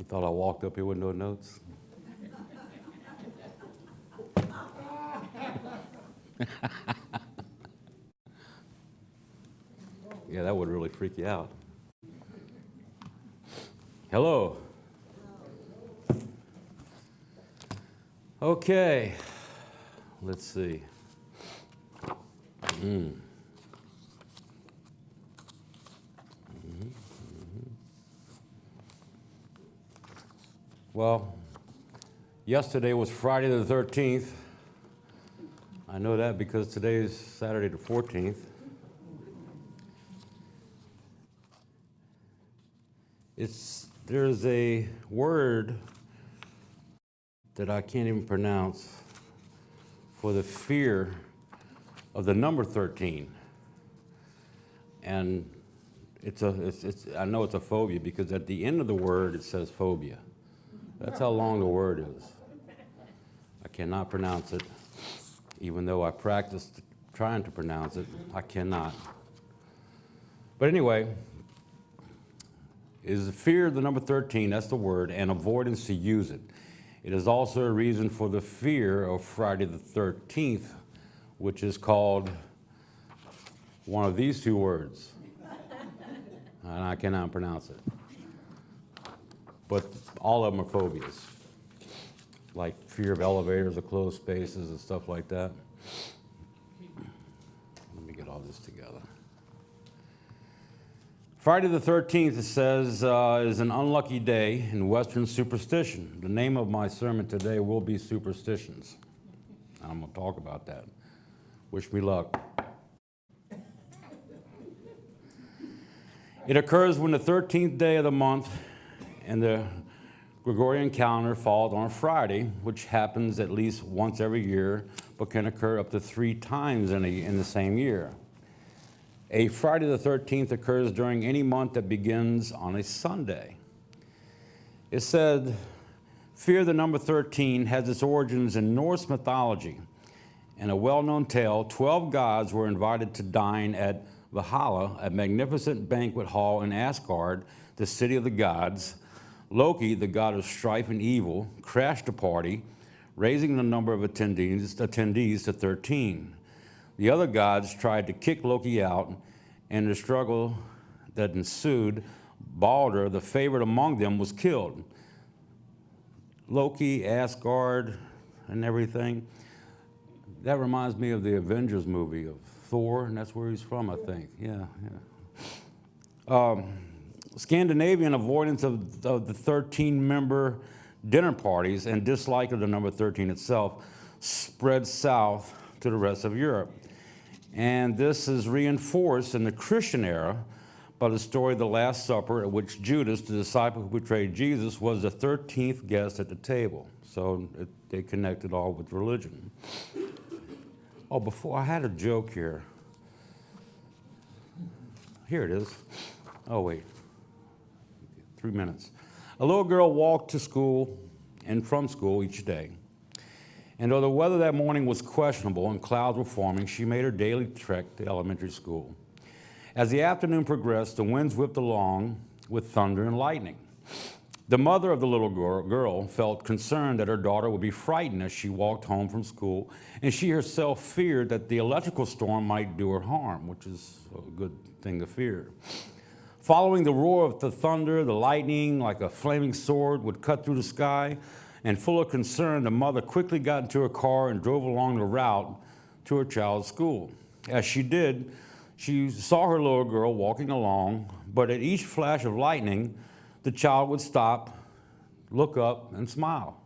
Thought I walked up here with no notes. Yeah, that would really freak you out. Hello. Okay, let's see. Well, yesterday was Friday the 13th. I know that because today is Saturday the 14th. There's a word that I can't even pronounce for the fear of the number 13. And I know it's a phobia because at the end of the word it says phobia. That's how long the word is. I cannot pronounce it. Even though I practiced trying to pronounce it, I cannot. But anyway, is the fear of the number 13, that's the word, and avoidance to use it. It is also a reason for the fear of Friday the 13th, which is called one of these two words. And I cannot pronounce it. But all of them are phobias, like fear of elevators or closed spaces and stuff like that. Let me get all this together. Friday the 13th, it says, is an unlucky day in Western superstition. The name of my sermon today will be Superstitions. I'm going to talk about that. Wish me luck. It occurs when the 13th day of the month in the Gregorian calendar falls on a Friday, which happens at least once every year, but can occur up to 3 times in the same year. A Friday the 13th occurs during any month that begins on a Sunday. It said, fear the number 13 has its origins in Norse mythology. In a well-known tale, 12 gods were invited to dine at Valhalla, a magnificent banquet hall in Asgard, the city of the gods. Loki, the god of strife and evil, crashed the party, raising the number of attendees to 13. The other gods tried to kick Loki out, and in the struggle that ensued, Balder, the favorite among them, was killed. Loki, Asgard, and everything. That reminds me of the Avengers movie of Thor, and that's where he's from, I think. Yeah. Scandinavian avoidance of the 13-member dinner parties and dislike of the number 13 itself spread south to the rest of Europe. And this is reinforced in the Christian era by the story of the Last Supper, at which Judas, the disciple who betrayed Jesus, was the 13th guest at the table. So they connected all with religion. Oh, before, I had a joke here. Here it is. Oh, wait. 3 minutes. A little girl walked to school and from school each day. And though the weather that morning was questionable and clouds were forming, she made her daily trek to elementary school. As the afternoon progressed, the winds whipped along with thunder and lightning. The mother of the little girl felt concerned that her daughter would be frightened as she walked home from school, and she herself feared that the electrical storm might do her harm, which is a good thing to fear. Following the roar of the thunder, the lightning, like a flaming sword, would cut through the sky, and full of concern, the mother quickly got into her car and drove along the route to her child's school. As she did, she saw her little girl walking along, but at each flash of lightning, the child would stop, look up, and smile.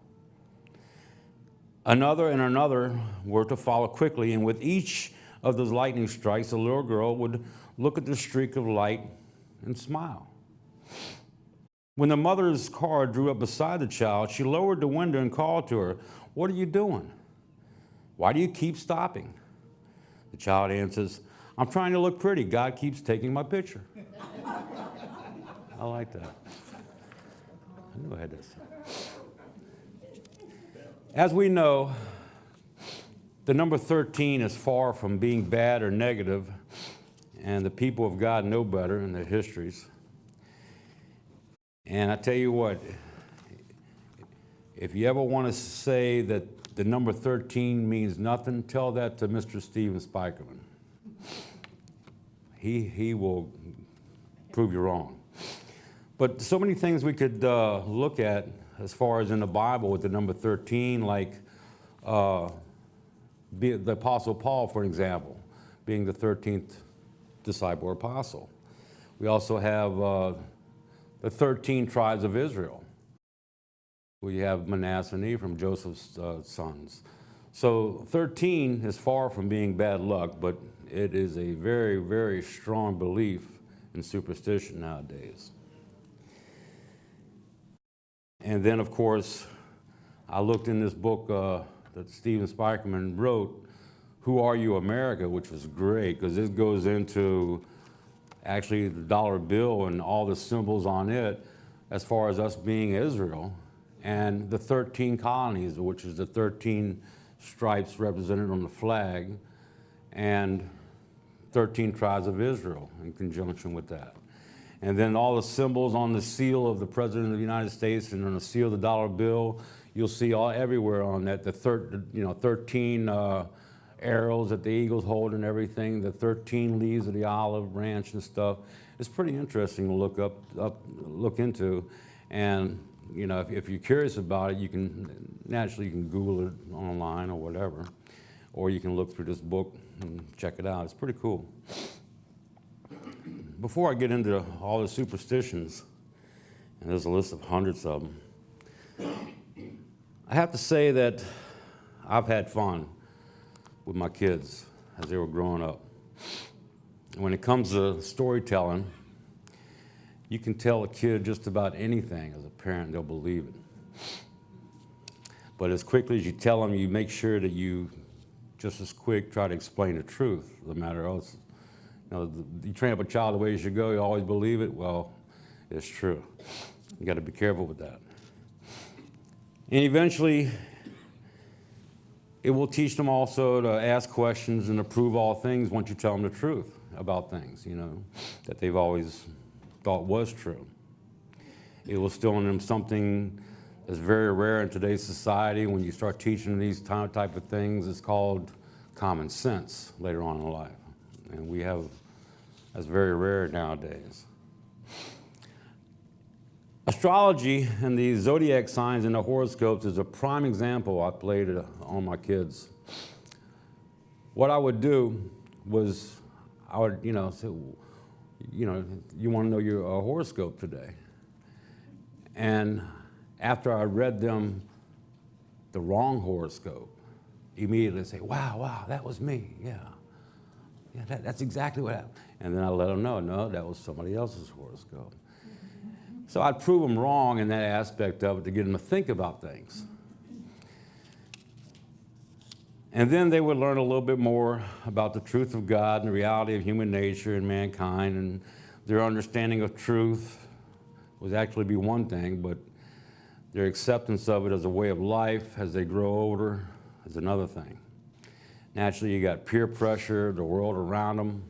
Another and another were to follow quickly, and with each of those lightning strikes, the little girl would look at the streak of light and smile. When the mother's car drew up beside the child, she lowered the window and called to her, "What are you doing? Why do you keep stopping?" The child answers, "I'm trying to look pretty. God keeps taking my picture." I like that. I knew I had this. As we know, the number 13 is far from being bad or negative, and the people of God know better in their histories. And I tell you what, If you ever want to say that the number 13 means nothing, tell that to Mr. Steven Spikerman. He will prove you wrong. But so many things we could look at as far as in the Bible with the number 13, like the Apostle Paul, for example, being the 13th disciple or apostle. We also have the 13 tribes of Israel. We have Manasseh and Ephraim, Joseph's sons. So 13 is far from being bad luck, but it is a very, very strong belief in superstition nowadays. And then, of course, I looked in this book that Steven Spikerman wrote, Who Are You, America?, which was great, because this goes into actually the dollar bill and all the symbols on it as far as us being Israel, and the 13 colonies, which is the 13 stripes represented on the flag, and 13 tribes of Israel in conjunction with that. And then all the symbols on the seal of the President of the United States and on the seal of the dollar bill, you'll see all everywhere on that, the 13 arrows that the eagles hold and everything, the 13 leaves of the olive branch and stuff. It's pretty interesting to look into. And you know, if you're curious about it, you can Google it online or whatever, or you can look through this book and check it out. It's pretty cool. Before I get into all the superstitions, and there's a list of hundreds of them, I have to say that I've had fun with my kids as they were growing up. When it comes to storytelling, you can tell a kid just about anything as a parent, they'll believe it. But as quickly as you tell them, you make sure that you just as quick try to explain the truth, no matter else. You know, you train up a child the way you should go, you always believe it, well, it's true. You got to be careful with that. And eventually, it will teach them also to ask questions and to prove all things once you tell them the truth about things, you know, that they've always thought was true. It will instill in them something that's very rare in today's society. When you start teaching these type of things, it's called common sense later on in life. And that's very rare nowadays. Astrology and the zodiac signs and the horoscopes is a prime example I played on my kids. What I would do was, I would, say, you want to know your horoscope today. And after I read them the wrong horoscope, immediately say, wow, that was me, yeah, that's exactly what happened. And then I let them know, no, that was somebody else's horoscope. So I'd prove them wrong in that aspect of it to get them to think about things. And then they would learn a little bit more about the truth of God and the reality of human nature and mankind, and their understanding of truth would actually be one thing, but their acceptance of it as a way of life as they grow older is another thing. Naturally, you got peer pressure, the world around them,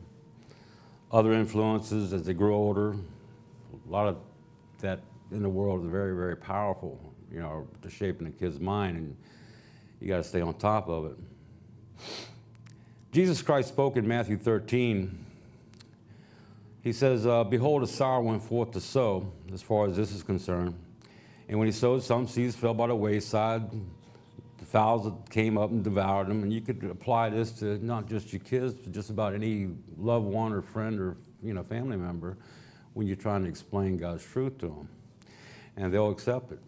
other influences as they grow older. A lot of that in the world is very, very powerful, to shaping a kid's mind, and you got to stay on top of it. Jesus Christ spoke in Matthew 13. He says, behold, a sower went forth to sow, as far as this is concerned. And when he sowed, some seeds fell by the wayside. The fowls came up and devoured them. And you could apply this to not just your kids, but just about any loved one or friend or family member when you're trying to explain God's truth to them. And they'll accept it.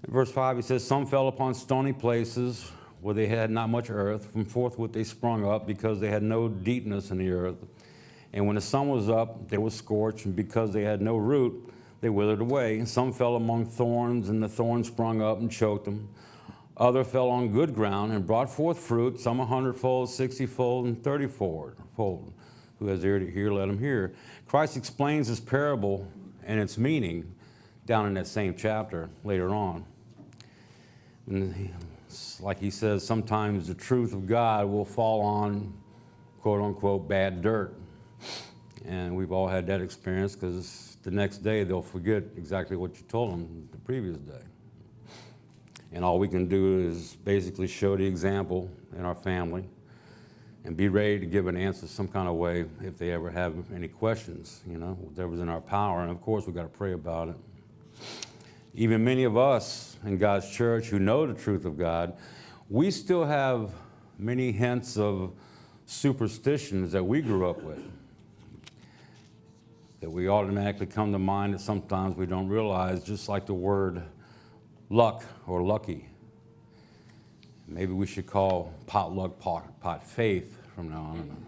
In verse 5, he says, some fell upon stony places where they had not much earth. From forthwith they sprung up because they had no deepness in the earth. And when the sun was up, they were scorched, and because they had no root, they withered away. And some fell among thorns, and the thorns sprung up and choked them. Other fell on good ground and brought forth fruit, some 100-fold, 60-fold, and 30-fold. Who has ear to hear, let him hear. Christ explains this parable and its meaning down in that same chapter later on. And like he says, sometimes the truth of God will fall on, quote unquote, bad dirt. And we've all had that experience, because the next day they'll forget exactly what you told them the previous day. And all we can do is basically show the example in our family and be ready to give an answer some kind of way if they ever have any questions, whatever's in our power. And of course, we've got to pray about it. Even many of us in God's church who know the truth of God, we still have many hints of superstitions that we grew up with, that we automatically come to mind that sometimes we don't realize, just like the word luck or lucky. Maybe we should call potluck pot faith from now on.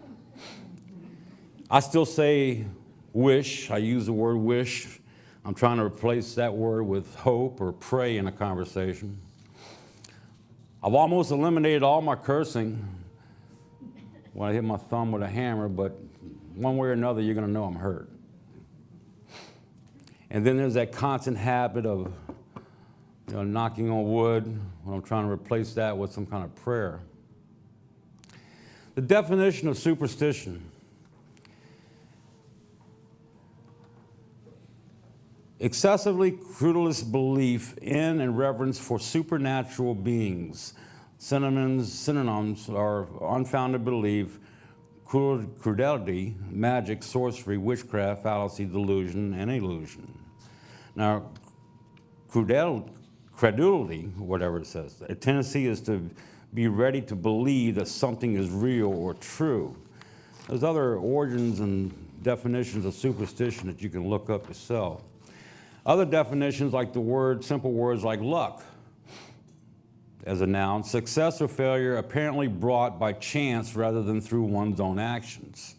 I still say wish. I use the word wish. I'm trying to replace that word with hope or pray in a conversation. I've almost eliminated all my cursing when I hit my thumb with a hammer, but one way or another, you're going to know I'm hurt. And then there's that constant habit of knocking on wood when I'm trying to replace that with some kind of prayer. The definition of superstition: excessively credulous belief in and reverence for supernatural beings. Synonyms are unfounded belief, credulity, magic, sorcery, witchcraft, fallacy, delusion, and illusion. Now, credulity, whatever it says, a tendency is to be ready to believe that something is real or true. There's other origins and definitions of superstition that you can look up yourself. Other definitions, like simple words like luck as a noun: success or failure apparently brought by chance rather than through one's own actions.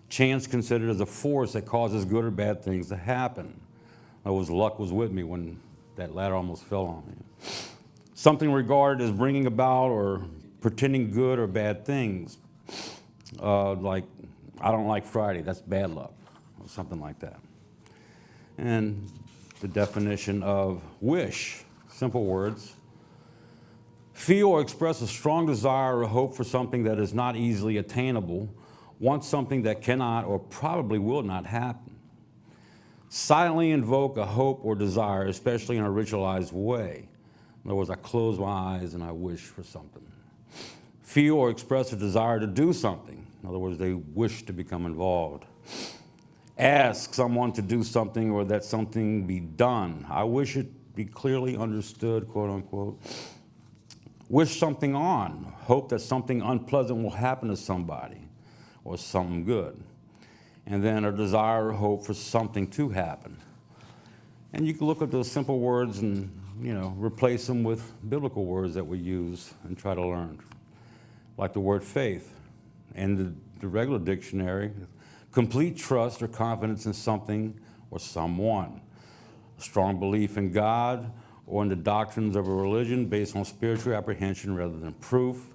Chance considered as a force that causes good or bad things to happen. In other words, luck was with me when that ladder almost fell on me. Something regarded as bringing about or pretending good or bad things. Like, I don't like Friday, that's bad luck, or something like that. And the definition of wish, simple words: feel or express a strong desire or hope for something that is not easily attainable, want something that cannot or probably will not happen. Silently invoke a hope or desire, especially in a ritualized way. In other words, I close my eyes and I wish for something. Feel or express a desire to do something. In other words, they wish to become involved. Ask someone to do something or that something be done. I wish it be clearly understood, quote unquote. Wish something on. Hope that something unpleasant will happen to somebody or something good. And then a desire or hope for something to happen. And you can look at those simple words and, replace them with biblical words that we use and try to learn. Like the word faith. And the regular dictionary: complete trust or confidence in something or someone. A strong belief in God or in the doctrines of a religion based on spiritual apprehension rather than proof.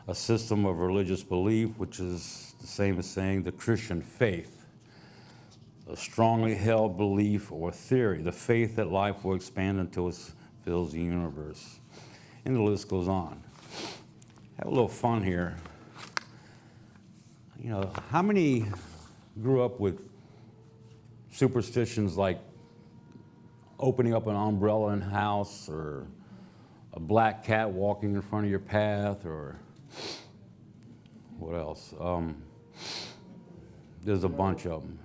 A system of religious belief, which is the same as saying the Christian faith. A strongly held belief or theory, the faith that life will expand until it fills the universe. And the list goes on. Have a little fun here. How many grew up with superstitions like opening up an umbrella in the house, or a black cat walking in front of your path, or what else? There's a bunch of them.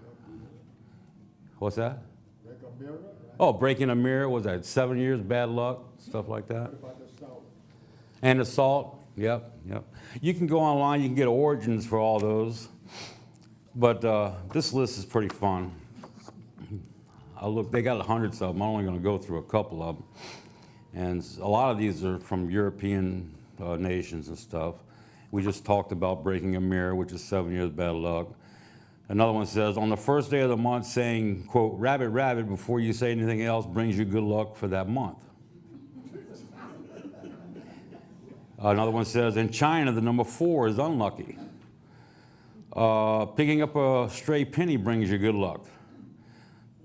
What's that? Break a mirror. Oh, breaking a mirror. Was that 7 years bad luck? Stuff like that. What about the salt? And the salt. Yep. You can go online, you can get origins for all those. But this list is pretty fun. They got hundreds of them. I'm only going to go through a couple of them. And a lot of these are from European nations and stuff. We just talked about breaking a mirror, which is 7 years bad luck. Another one says, on the first day of the month, saying, quote, rabbit, rabbit, before you say anything else brings you good luck for that month. Another one says, in China, the number 4 is unlucky. Picking up a stray penny brings you good luck.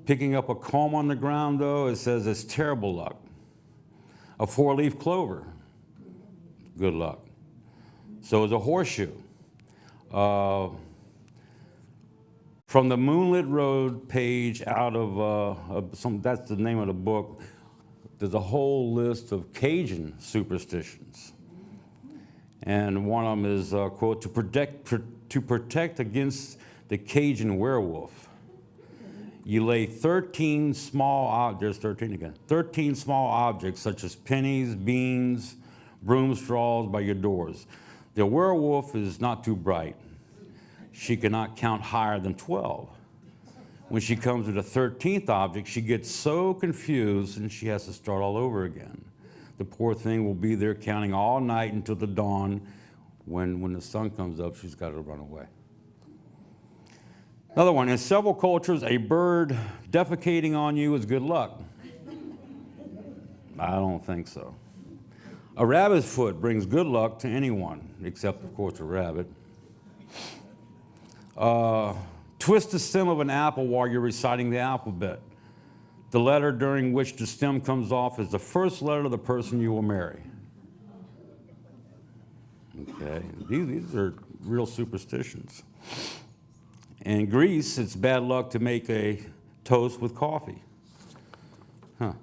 Picking up a comb on the ground, though, it says it's terrible luck. A 4-leaf clover, good luck. So is a horseshoe. From the Moonlit Road page out of that's the name of the book, there's a whole list of Cajun superstitions. And one of them is, quote, to protect against the Cajun werewolf, you lay 13 small, there's 13 again, 13 small objects such as pennies, beans, broom straws by your doors. The werewolf is not too bright. She cannot count higher than 12. When she comes to the 13th object, she gets so confused and she has to start all over again. The poor thing will be there counting all night until the dawn. When the sun comes up, she's got to run away. Another one, in several cultures, a bird defecating on you is good luck. I don't think so. A rabbit's foot brings good luck to anyone, except, of course, a rabbit. Twist the stem of an apple while you're reciting the alphabet. The letter during which the stem comes off is the first letter of the person you will marry. Okay, these are real superstitions. In Greece, it's bad luck to make a toast with coffee. Huh.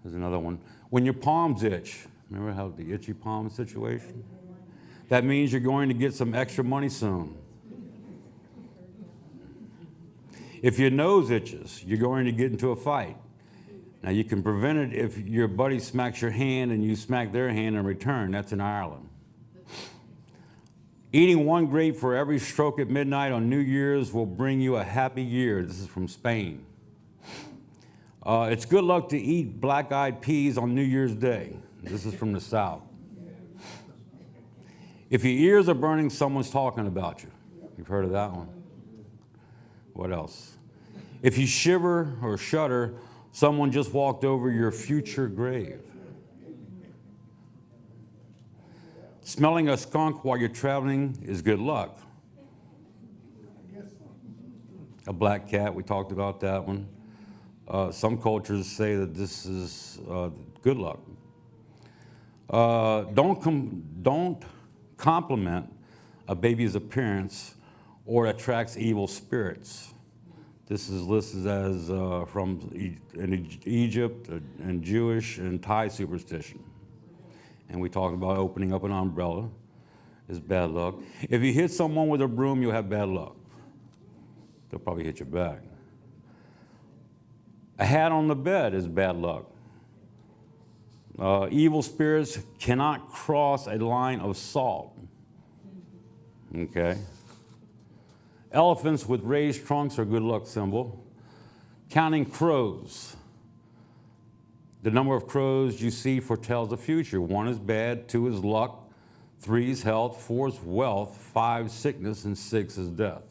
There's another one. When your palms itch, remember how the itchy palm situation? That means you're going to get some extra money soon. If your nose itches, you're going to get into a fight. Now, you can prevent it if your buddy smacks your hand and you smack their hand in return. That's in Ireland. Eating one grape for every stroke at midnight on New Year's will bring you a happy year. This is from Spain. It's good luck to eat black-eyed peas on New Year's Day. This is from the South. If your ears are burning, someone's talking about you. You've heard of that one. What else? If you shiver or shudder, someone just walked over your future grave. Smelling a skunk while you're traveling is good luck. A black cat, we talked about that one. Some cultures say that this is good luck. Don't compliment a baby's appearance or attracts evil spirits. This is listed as from Egypt and Jewish and Thai superstition. And we talked about opening up an umbrella is bad luck. If you hit someone with a broom, you'll have bad luck. They'll probably hit you back. A hat on the bed is bad luck. Evil spirits cannot cross a line of salt. Okay. Elephants with raised trunks are a good luck symbol. Counting crows. The number of crows you see foretells the future. 1 is bad, 2 is luck, 3 is health, 4 is wealth, 5 sickness, and 6 is death.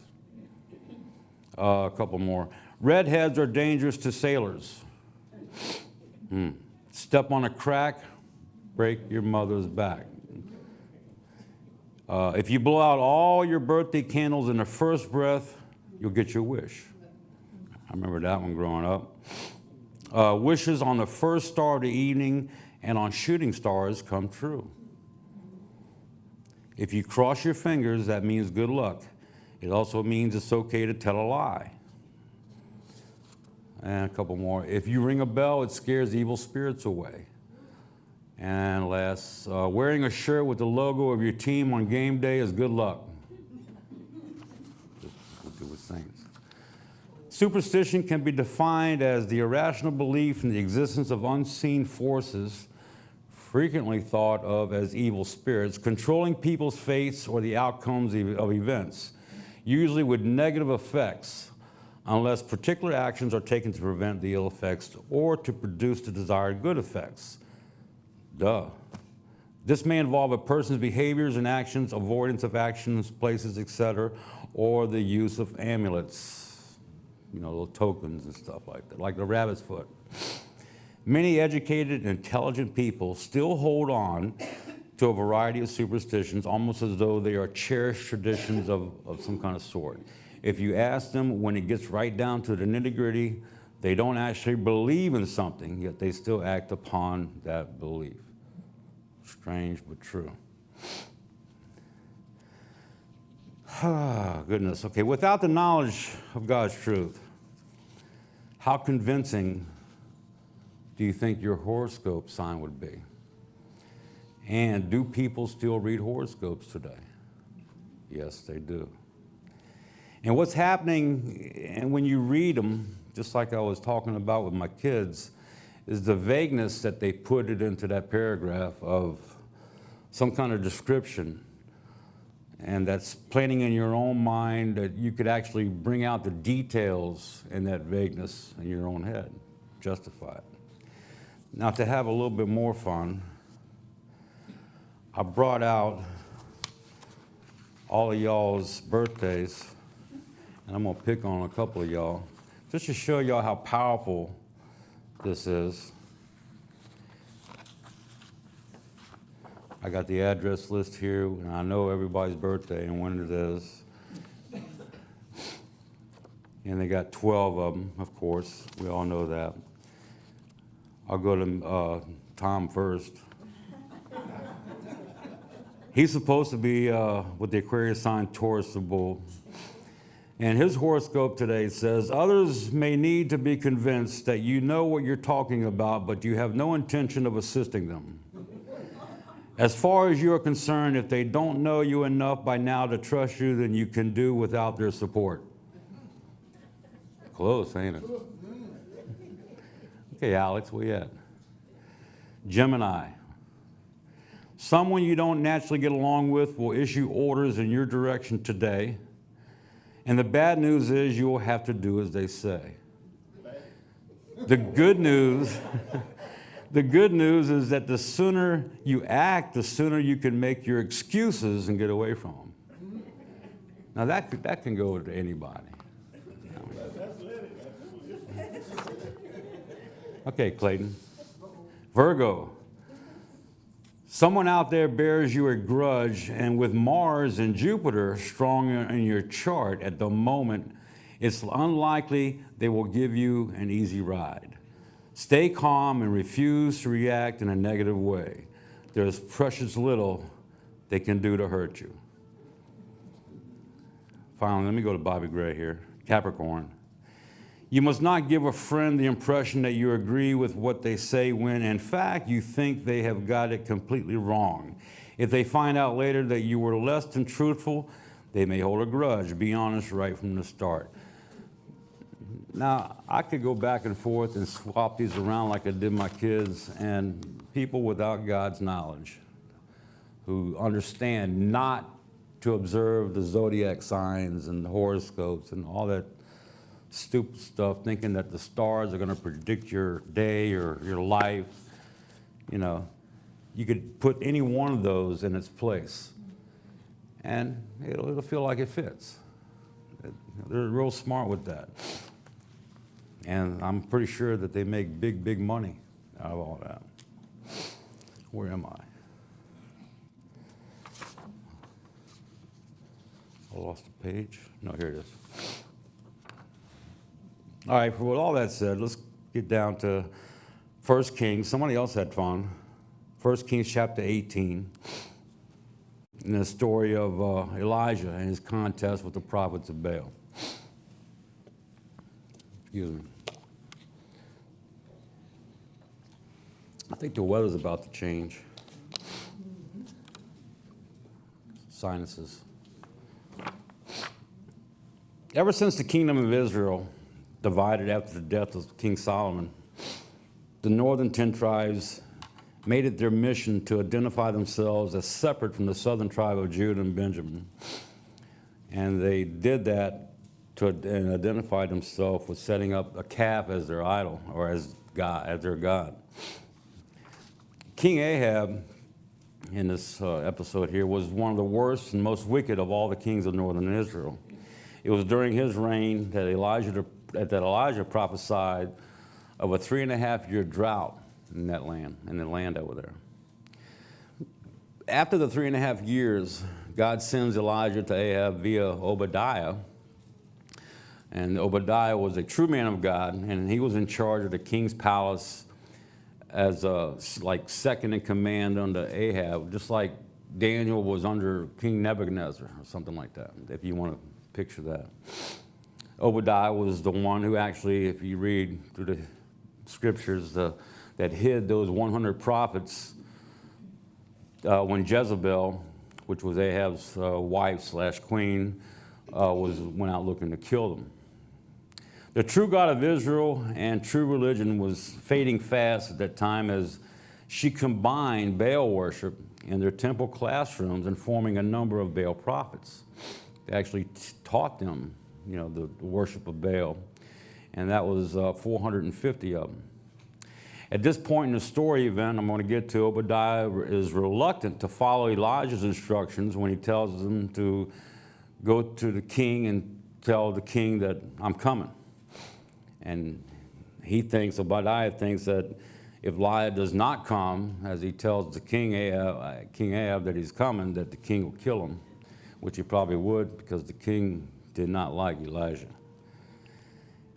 A couple more. Redheads are dangerous to sailors. Step on a crack, break your mother's back. If you blow out all your birthday candles in the first breath, you'll get your wish. I remember that one growing up. Wishes on the first star of the evening and on shooting stars come true. If you cross your fingers, that means good luck. It also means it's okay to tell a lie. And a couple more. If you ring a bell, it scares evil spirits away. And last, wearing a shirt with the logo of your team on game day is good luck. We'll do with Saints. Superstition can be defined as the irrational belief in the existence of unseen forces, frequently thought of as evil spirits, controlling people's fates or the outcomes of events, usually with negative effects, unless particular actions are taken to prevent the ill effects or to produce the desired good effects. Duh. This may involve a person's behaviors and actions, avoidance of actions, places, etc., or the use of amulets, little tokens and stuff like that, like the rabbit's foot. Many educated and intelligent people still hold on to a variety of superstitions, almost as though they are cherished traditions of some kind of sort. If you ask them, when it gets right down to the nitty-gritty, they don't actually believe in something, yet they still act upon that belief. Strange but true. Goodness. Okay, without the knowledge of God's truth, how convincing do you think your horoscope sign would be? And do people still read horoscopes today? Yes, they do. And what's happening, and when you read them, just like I was talking about with my kids, is the vagueness that they put it into that paragraph of some kind of description. And that's planting in your own mind that you could actually bring out the details in that vagueness in your own head, justify it. Now, to have a little bit more fun, I brought out all of y'all's birthdays, and I'm gonna pick on a couple of y'all, just to show y'all how powerful this is. I got the address list here, and I know everybody's birthday and when it is. And they got 12 of them, of course. We all know that. I'll go to Tom first. He's supposed to be with the Aquarius sign Taurus, the bull. And his horoscope today says, others may need to be convinced that you know what you're talking about, but you have no intention of assisting them. As far as you're concerned, if they don't know you enough by now to trust you, then you can do without their support. Close, ain't it? Okay, Alex, where you at? Gemini. Someone you don't naturally get along with will issue orders in your direction today. And the bad news is you will have to do as they say. The good news, the good news is that the sooner you act, the sooner you can make your excuses and get away from them. Now that can go to anybody. Okay, Clayton. Virgo. Someone out there bears you a grudge, and with Mars and Jupiter strong in your chart at the moment, it's unlikely they will give you an easy ride. Stay calm and refuse to react in a negative way. There's precious little they can do to hurt you. Finally, let me go to Bobby Gray here. Capricorn. You must not give a friend the impression that you agree with what they say when, in fact, you think they have got it completely wrong. If they find out later that you were less than truthful, they may hold a grudge. Be honest right from the start. Now, I could go back and forth and swap these around like I did my kids, and people without God's knowledge who understand not to observe the zodiac signs and the horoscopes and all that stupid stuff, thinking that the stars are going to predict your day or your life. You know, you could put any one of those in its place, and it'll feel like it fits. They're real smart with that. And I'm pretty sure that they make big, big money out of all that. Where am I? I lost a page. No, here it is. All right, with all that said, let's get down to 1 Kings. Somebody else had fun. 1 Kings chapter 18. And the story of Elijah and his contest with the prophets of Baal. Excuse me. I think the weather's about to change. Sinuses. Ever since the kingdom of Israel divided after the death of King Solomon, the northern 10 tribes made it their mission to identify themselves as separate from the southern tribe of Judah and Benjamin. And they did that and identified themselves with setting up a calf as their idol, or as God, as their God. King Ahab, in this episode here, was one of the worst and most wicked of all the kings of northern Israel. It was during his reign that Elijah prophesied of a 3.5-year drought in that land, in the land over there. After the 3.5 years, God sends Elijah to Ahab via Obadiah. And Obadiah was a true man of God, and he was in charge of the king's palace as like second in command under Ahab, just like Daniel was under King Nebuchadnezzar or something like that, if you want to picture that. Obadiah was the one who actually, if you read through the scriptures, the that hid those 100 prophets when Jezebel, which was Ahab's wife/queen, went out looking to kill them. The true God of Israel and true religion was fading fast at that time as she combined Baal worship in their temple classrooms and forming a number of Baal prophets. They actually taught them, the worship of Baal, and that was 450 of them. At this point in the story event, I'm going to get to, Obadiah is reluctant to follow Elijah's instructions when he tells them to go to the king and tell the king that I'm coming. And Obadiah thinks that if Elijah does not come, as he tells the King Ahab that he's coming, that the king will kill him, which he probably would because the king did not like Elijah.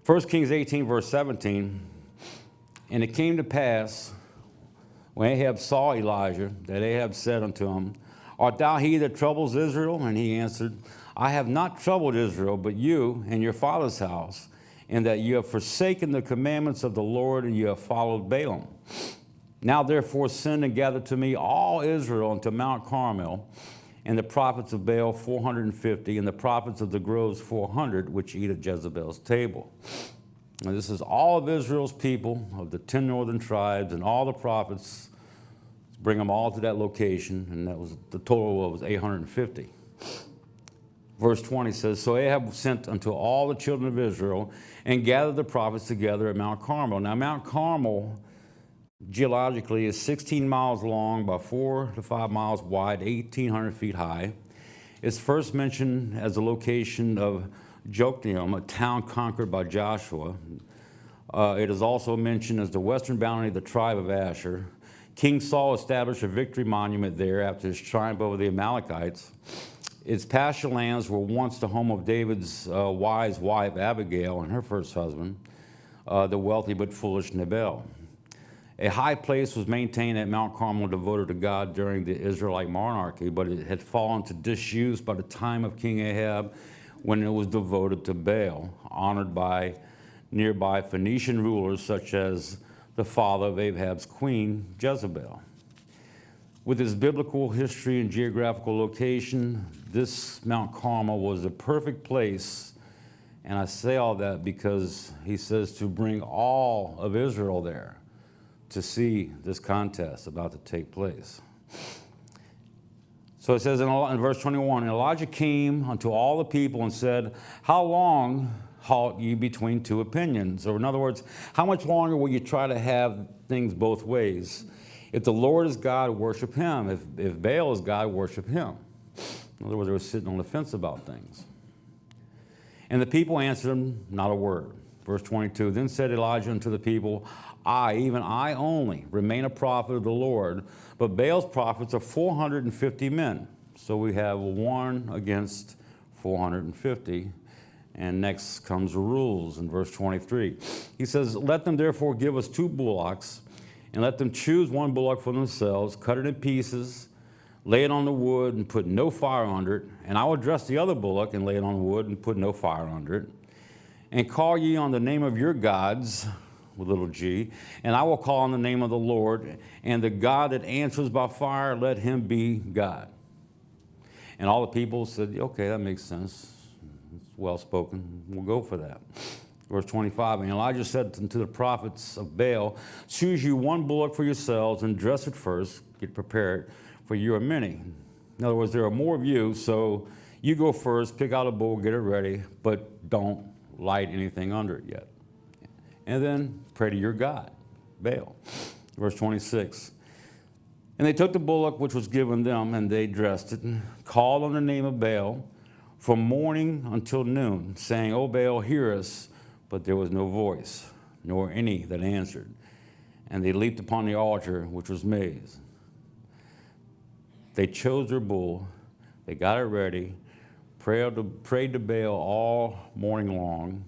1 Kings 18, verse 17, and it came to pass, when Ahab saw Elijah, that Ahab said unto him, Art thou he that troubles Israel? And he answered, I have not troubled Israel, but you and your father's house, in that you have forsaken the commandments of the Lord, and you have followed Balaam. Now therefore send and gather to me all Israel unto Mount Carmel, and the prophets of Baal 450, and the prophets of the groves 400, which eat at Jezebel's table. And this is all of Israel's people, of the 10 northern tribes, and all the prophets. Bring them all to that location, and that was the total was 850. Verse 20 says, So Ahab sent unto all the children of Israel and gathered the prophets together at Mount Carmel. Now Mount Carmel, geologically, is 16 miles long by 4 to 5 miles wide, 1,800 feet high. It's first mentioned as the location of Jokneam, a town conquered by Joshua. It is also mentioned as the western boundary of the tribe of Asher. King Saul established a victory monument there after his triumph over the Amalekites. Its pasture lands were once the home of David's wise wife, Abigail, and her first husband, the wealthy but foolish Nabal. A high place was maintained at Mount Carmel devoted to God during the Israelite monarchy, but it had fallen to disuse by the time of King Ahab when it was devoted to Baal, honored by nearby Phoenician rulers such as the father of Ahab's queen, Jezebel. With its biblical history and geographical location, this Mount Carmel was a perfect place, and I say all that because he says to bring all of Israel there to see this contest about to take place. So it says in verse 21, And Elijah came unto all the people and said, How long halt ye between two opinions? Or in other words, how much longer will you try to have things both ways? If the Lord is God, worship him. If Baal is God, worship him. In other words, they were sitting on the fence about things. And the people answered him not a word. Verse 22, Then said Elijah unto the people, I, even I only, remain a prophet of the Lord, but Baal's prophets are 450 men. So we have 1 against 450. And next comes the rules in verse 23. He says, Let them therefore give us 2 bullocks, and let them choose 1 bullock for themselves, cut it in pieces, lay it on the wood, and put no fire under it. And I will dress the other bullock, and lay it on the wood, and put no fire under it. And call ye on the name of your gods, with little g, and I will call on the name of the Lord, and the God that answers by fire, let him be God. And all the people said, okay, that makes sense. It's well spoken. We'll go for that. Verse 25, And Elijah said unto the prophets of Baal, Choose you 1 bullock for yourselves, and dress it first, get prepared, for you are many. In other words, there are more of you, so you go first, pick out a bull, get it ready, but don't light anything under it yet. And then pray to your God, Baal. Verse 26, And they took the bullock which was given them, and they dressed it, and called on the name of Baal from morning until noon, saying, O Baal, hear us. But there was no voice, nor any that answered. And they leaped upon the altar which was made. They chose their bull, they got it ready, prayed to Baal all morning long,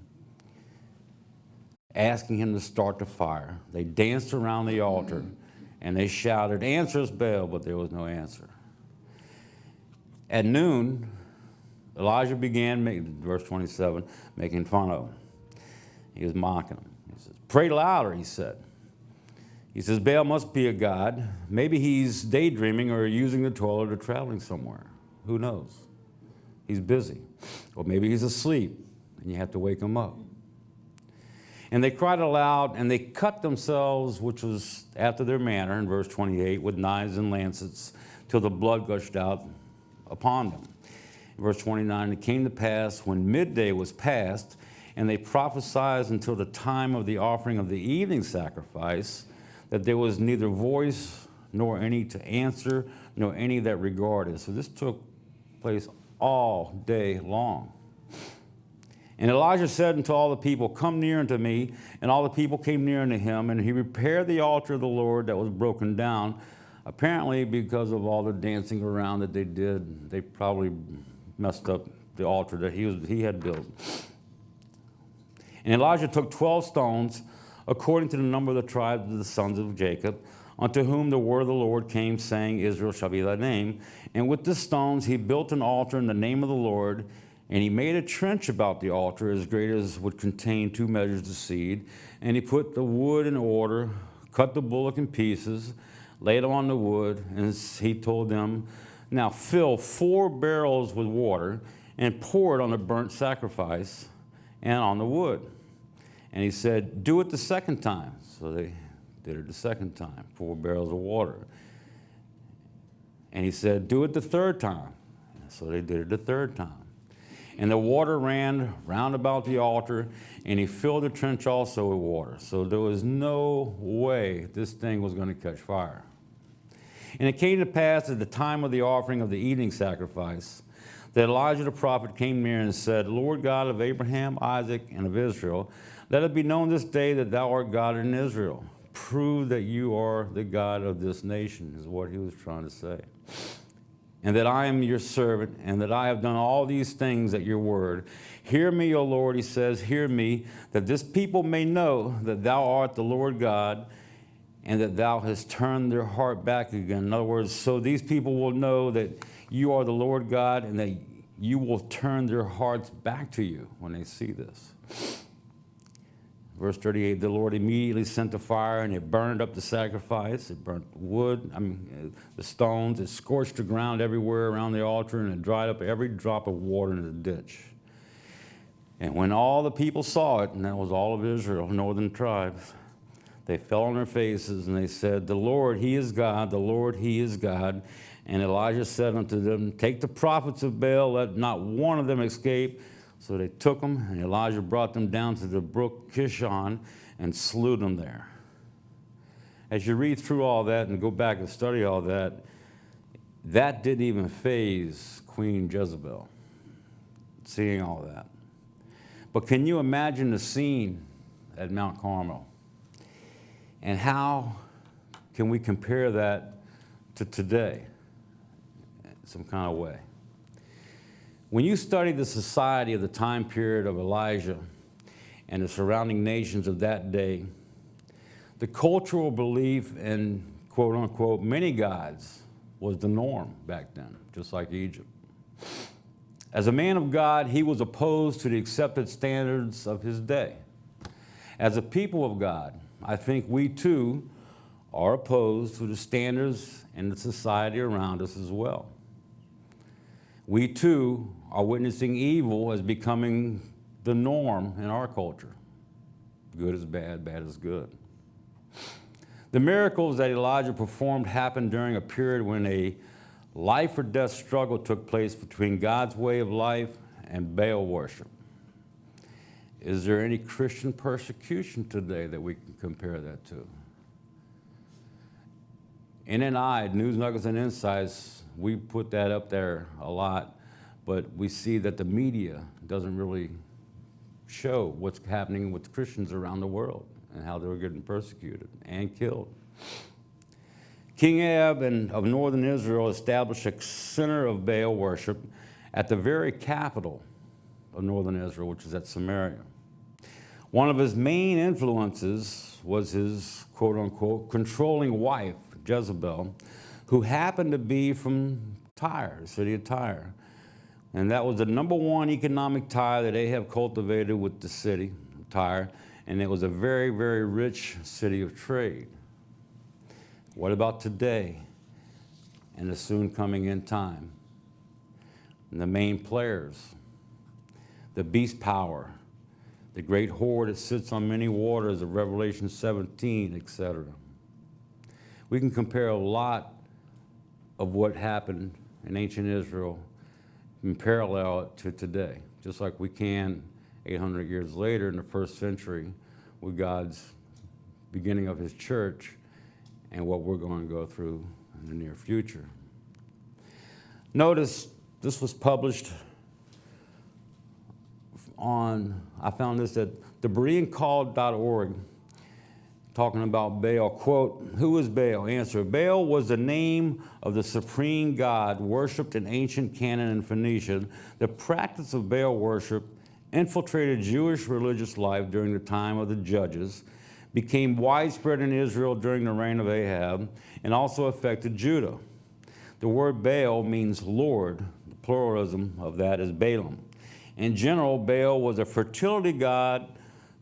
asking him to start the fire. They danced around the altar, and they shouted, Answer us, Baal, but there was no answer. At noon, Elijah began, verse 27, making fun of him. He was mocking him. He says, Pray louder, he said. He says, Baal must be a god. Maybe he's daydreaming or using the toilet or traveling somewhere. Who knows? He's busy. Or maybe he's asleep, and you have to wake him up. And they cried aloud, and they cut themselves, which was after their manner, in verse 28, with knives and lancets, till the blood gushed out upon them. In verse 29, it came to pass when midday was past, and they prophesied until the time of the offering of the evening sacrifice, that there was neither voice nor any to answer, nor any that regarded. So this took place all day long. And Elijah said unto all the people, Come near unto me. And all the people came near unto him, and he repaired the altar of the Lord that was broken down. Apparently, because of all the dancing around that they did, they probably messed up the altar that he had built. And Elijah took 12 stones, according to the number of the tribes of the sons of Jacob, unto whom the word of the Lord came, saying, Israel shall be thy name. And with the stones he built an altar in the name of the Lord, and he made a trench about the altar as great as would contain 2 measures of seed. And he put the wood in order, cut the bullock in pieces, laid it on the wood, and he told them, Now fill 4 barrels with water, and pour it on the burnt sacrifice and on the wood. And he said, Do it the second time. So they did it the second time, 4 barrels of water. And he said, Do it the third time. So they did it the third time. And the water ran round about the altar, and he filled the trench also with water. So there was no way this thing was going to catch fire. And it came to pass at the time of the offering of the evening sacrifice, that Elijah the prophet came near and said, Lord God of Abraham, Isaac, and of Israel, let it be known this day that thou art God in Israel. Prove that you are the God of this nation, is what he was trying to say. And that I am your servant, and that I have done all these things at your word. Hear me, O Lord, he says, hear me, that this people may know that thou art the Lord God, and that thou hast turned their heart back again. In other words, so these people will know that you are the Lord God, and that you will turn their hearts back to you when they see this. Verse 38, the Lord immediately sent the fire, and it burned up the sacrifice. It burnt wood, the stones. It scorched the ground everywhere around the altar, and it dried up every drop of water in the ditch. And when all the people saw it, and that was all of Israel, northern tribes, they fell on their faces, and they said, The Lord, he is God. The Lord, he is God. And Elijah said unto them, Take the prophets of Baal, let not one of them escape. So they took them, and Elijah brought them down to the brook Kishon and slew them there. As you read through all that and go back and study all that, that didn't even faze Queen Jezebel, seeing all that. But can you imagine the scene at Mount Carmel? And how can we compare that to today in some kind of way? When you study the society of the time period of Elijah and the surrounding nations of that day, the cultural belief in, quote unquote, many gods was the norm back then, just like Egypt. As a man of God, he was opposed to the accepted standards of his day. As a people of God, I think we too are opposed to the standards in the society around us as well. We too are witnessing evil as becoming the norm in our culture. Good is bad, bad is good. The miracles that Elijah performed happened during a period when a life or death struggle took place between God's way of life and Baal worship. Is there any Christian persecution today that we can compare that to? NNI, News, Nuggets, and Insights, we put that up there a lot, but we see that the media doesn't really show what's happening with Christians around the world and how they're getting persecuted and killed. King Ahab of northern Israel established a center of Baal worship at the very capital of northern Israel, which is at Samaria. One of his main influences was his, quote unquote, controlling wife, Jezebel, who happened to be from Tyre, the city of Tyre. And that was the number one economic tie that Ahab cultivated with the city of Tyre, and it was a very, very rich city of trade. What about today and the soon coming end time? And the main players, the beast power, the great horde that sits on many waters of Revelation 17, etc. We can compare a lot of what happened in ancient Israel and parallel it to today, just like we can 800 years later in the first century with God's beginning of his church and what we're going to go through in the near future. Notice this was published on, I found this at thebereancall.org, talking about Baal. Quote, who is Baal? Answer, Baal was the name of the supreme god worshipped in ancient Canaan and Phoenicia. The practice of Baal worship infiltrated Jewish religious life during the time of the judges, became widespread in Israel during the reign of Ahab, and also affected Judah. The word Baal means Lord. The pluralism of that is Balaam. In general, Baal was a fertility god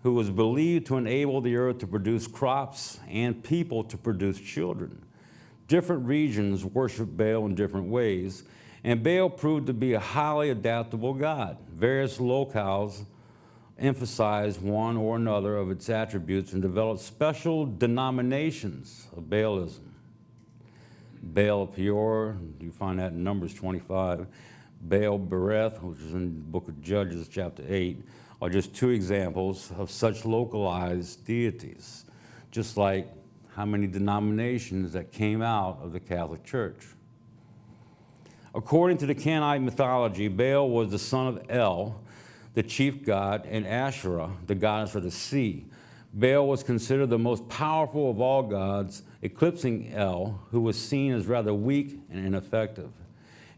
who was believed to enable the earth to produce crops and people to produce children. Different regions worship Baal in different ways, and Baal proved to be a highly adaptable god. Various locales emphasize one or another of its attributes and developed special denominations of Baalism. Baal of Peor, you find that in Numbers 25. Baal Bereth, which is in the book of Judges, chapter 8, are just two examples of such localized deities, just like how many denominations that came out of the Catholic Church. According to the Canaanite mythology, Baal was the son of El, the chief god, and Asherah, the goddess of the sea. Baal was considered the most powerful of all gods, eclipsing El, who was seen as rather weak and ineffective.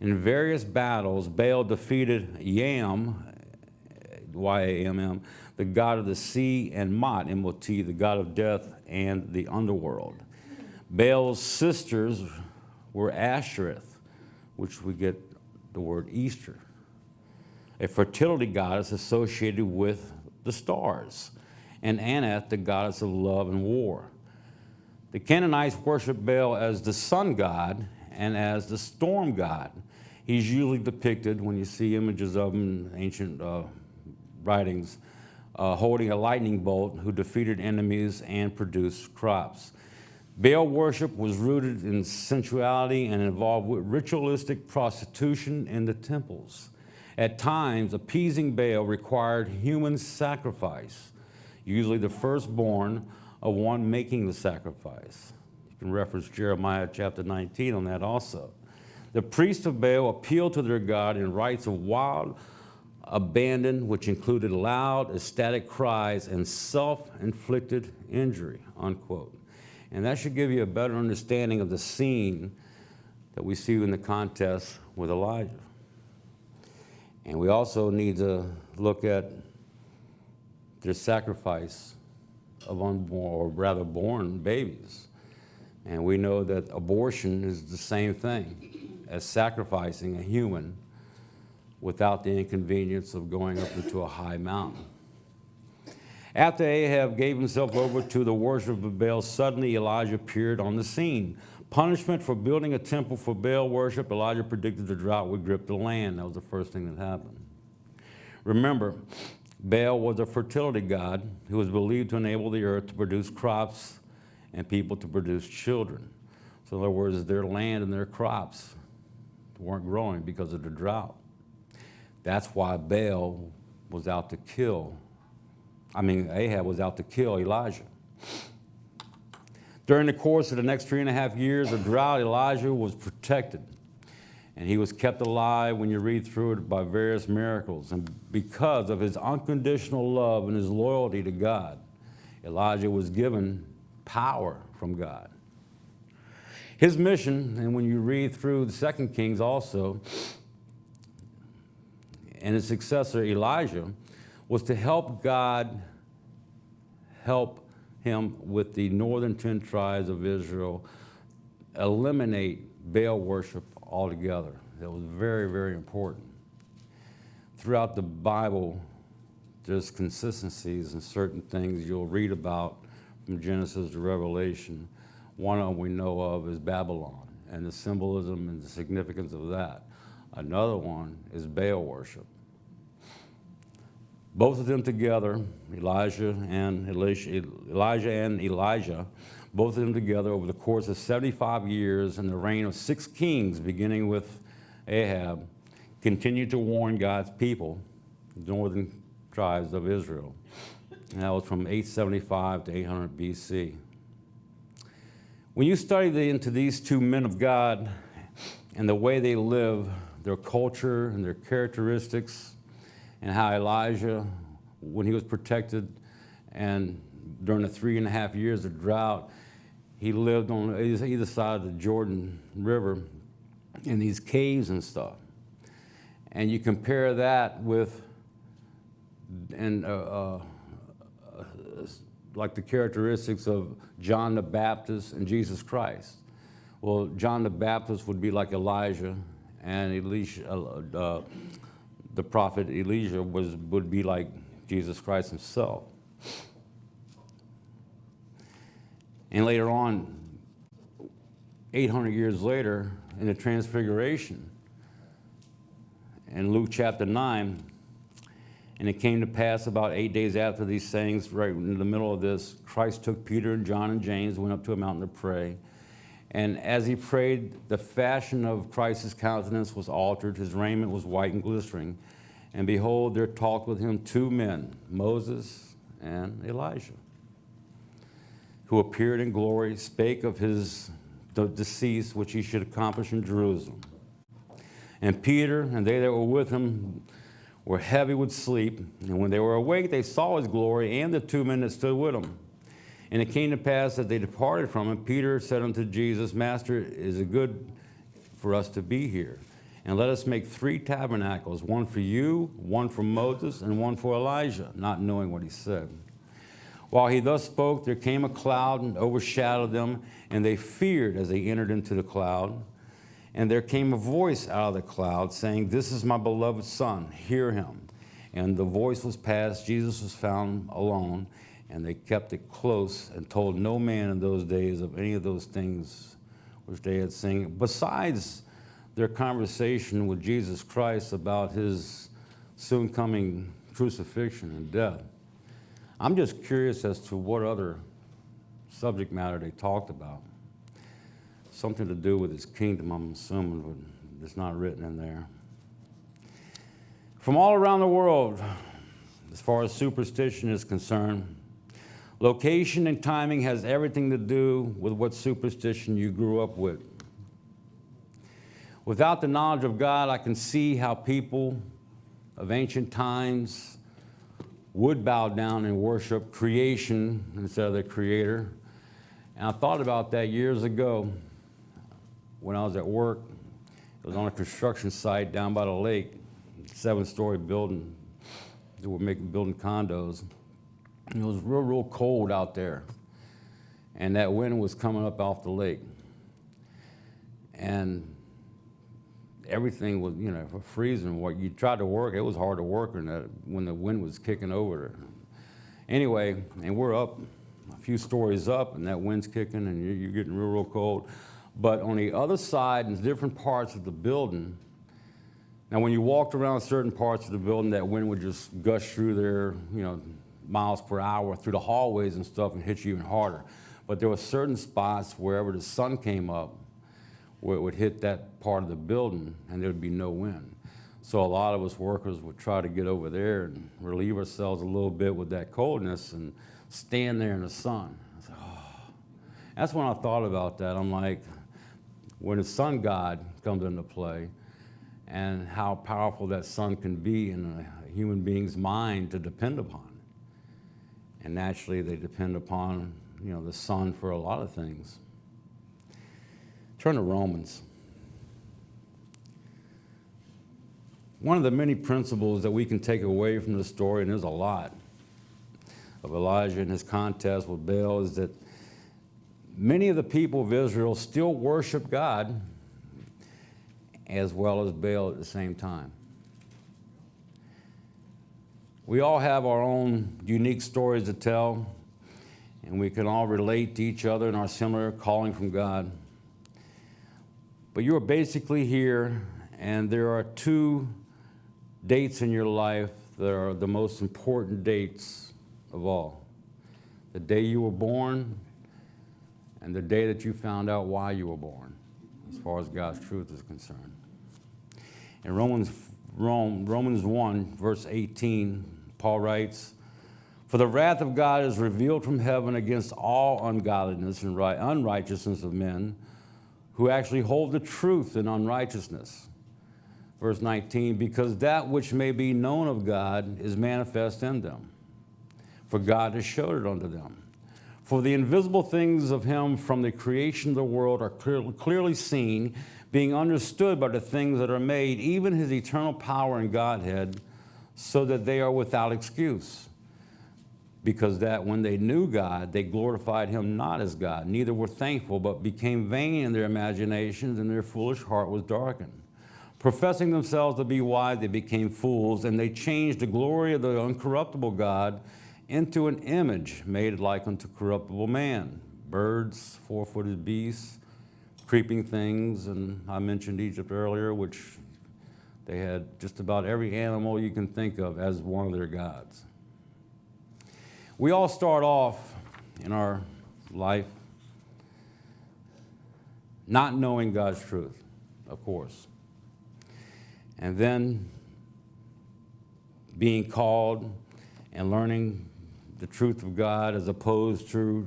In various battles, Baal defeated Yam, Y-A-M-M, the god of the sea, and Mot, M-O-T, the god of death and the underworld. Baal's sisters were Ashtoreth, which we get the word Easter, a fertility goddess associated with the stars, and Anath, the goddess of love and war. The Canaanites worship Baal as the sun god and as the storm god. He's usually depicted, when you see images of him in ancient writings, holding a lightning bolt who defeated enemies and produced crops. Baal worship was rooted in sensuality and involved with ritualistic prostitution in the temples. At times, appeasing Baal required human sacrifice, usually the firstborn of one making the sacrifice. You can reference Jeremiah chapter 19 on that also. The priests of Baal appealed to their god in rites of wild abandon, which included loud, ecstatic cries and self-inflicted injury, unquote. And that should give you a better understanding of the scene that we see in the contest with Elijah. And we also need to look at their sacrifice of unborn, or rather born babies. And we know that abortion is the same thing as sacrificing a human without the inconvenience of going up into a high mountain. After Ahab gave himself over to the worship of Baal, suddenly Elijah appeared on the scene. Punishment for building a temple for Baal worship, Elijah predicted the drought would grip the land. That was the first thing that happened. Remember, Baal was a fertility god who was believed to enable the earth to produce crops and people to produce children. So in other words, their land and their crops weren't growing because of the drought. That's why Baal was out to kill, Ahab was out to kill Elijah. During the course of the next 3.5 years of drought, Elijah was protected. And he was kept alive, when you read through it, by various miracles. And because of his unconditional love and his loyalty to God, Elijah was given power from God. His mission, and when you read through the 2 Kings also, and his successor Elijah, was to help God help him with the northern 10 tribes of Israel eliminate Baal worship altogether. That was very, very important. Throughout the Bible, there's consistencies in certain things you'll read about from Genesis to Revelation, One of them we know of is Babylon and the symbolism and the significance of that. Another one is Baal worship. Both of them together, Elijah and Elijah, both of them together over the course of 75 years in the reign of 6 kings, beginning with Ahab, continued to warn God's people, the northern tribes of Israel. And that was from 875 to 800 BC. When you study into these two men of God and the way they live, their culture and their characteristics, and how Elijah, when he was protected and during the 3.5 years of drought, he lived on either side of the Jordan River in these caves and stuff. And you compare that with, like the characteristics of John the Baptist and Jesus Christ. Well, John the Baptist would be like Elijah, and Elisha, the prophet Elijah would be like Jesus Christ himself. And later on, 800 years later, in the Transfiguration, in Luke chapter 9, and it came to pass about 8 days after these sayings, right in the middle of this, Christ took Peter and John and James, went up to a mountain to pray. And as he prayed, the fashion of Christ's countenance was altered. His raiment was white and glistering. And behold, there talked with him 2 men, Moses and Elijah, who appeared in glory, spake of the decease which he should accomplish in Jerusalem. And Peter and they that were with him were heavy with sleep. And when they were awake, they saw his glory and the 2 men that stood with him. And it came to pass that they departed from him. Peter said unto Jesus, Master, is it good for us to be here? And let us make 3 tabernacles, one for you, one for Moses, and one for Elijah, not knowing what he said. While he thus spoke, there came a cloud and overshadowed them, and they feared as they entered into the cloud. And there came a voice out of the cloud saying, This is my beloved Son, hear him. And the voice was passed, Jesus was found alone, and they kept it close and told no man in those days of any of those things which they had seen, besides their conversation with Jesus Christ about his soon coming crucifixion and death. I'm just curious as to what other subject matter they talked about. Something to do with his kingdom, I'm assuming, but it's not written in there. From all around the world, as far as superstition is concerned, location and timing has everything to do with what superstition you grew up with. Without the knowledge of God, I can see how people of ancient times would bow down and worship creation instead of their creator. And I thought about that years ago when I was at work. It was on a construction site down by the lake, 7-story building. They were building condos. And it was real cold out there. And that wind was coming up off the lake. And everything was, freezing. What you tried to work, it was hard to work when the wind was kicking over there. Anyway, and we're up a few stories up, and that wind's kicking, and you're getting real cold. But on the other side, in different parts of the building, now when you walked around certain parts of the building, that wind would just gush through there, miles per hour through the hallways and stuff and hit you even harder. But there were certain spots wherever the sun came up, where it would hit that part of the building and there would be no wind. So a lot of us workers would try to get over there and relieve ourselves a little bit with that coldness and stand there in the sun. I said, oh. That's when I thought about that. I'm like, when the sun god comes into play and how powerful that sun can be in a human being's mind to depend upon it. And naturally they depend upon, the sun for a lot of things. Turn to Romans. One of the many principles that we can take away from the story, and there's a lot, of Elijah and his contest with Baal, is that many of the people of Israel still worship God as well as Baal at the same time. We all have our own unique stories to tell, and we can all relate to each other in our similar calling from God. But you are basically here, and there are two dates in your life that are the most important dates of all. The day you were born and the day that you found out why you were born, as far as God's truth is concerned. In Romans 1, verse 18, Paul writes, "For the wrath of God is revealed from heaven against all ungodliness and unrighteousness of men who actually hold the truth in unrighteousness." Verse 19, "Because that which may be known of God is manifest in them, for God has showed it unto them. For the invisible things of him from the creation of the world are clearly seen, being understood by the things that are made, even his eternal power and Godhead, so that they are without excuse. Because that when they knew God, they glorified him not as God, neither were thankful, but became vain in their imaginations, and their foolish heart was darkened. Professing themselves to be wise, they became fools, and they changed the glory of the uncorruptible God into an image made like unto corruptible man, birds, four-footed beasts, creeping things," and I mentioned Egypt earlier, which they had just about every animal you can think of as one of their gods. We all start off in our life not knowing God's truth, of course, and then being called and learning the truth of God as opposed to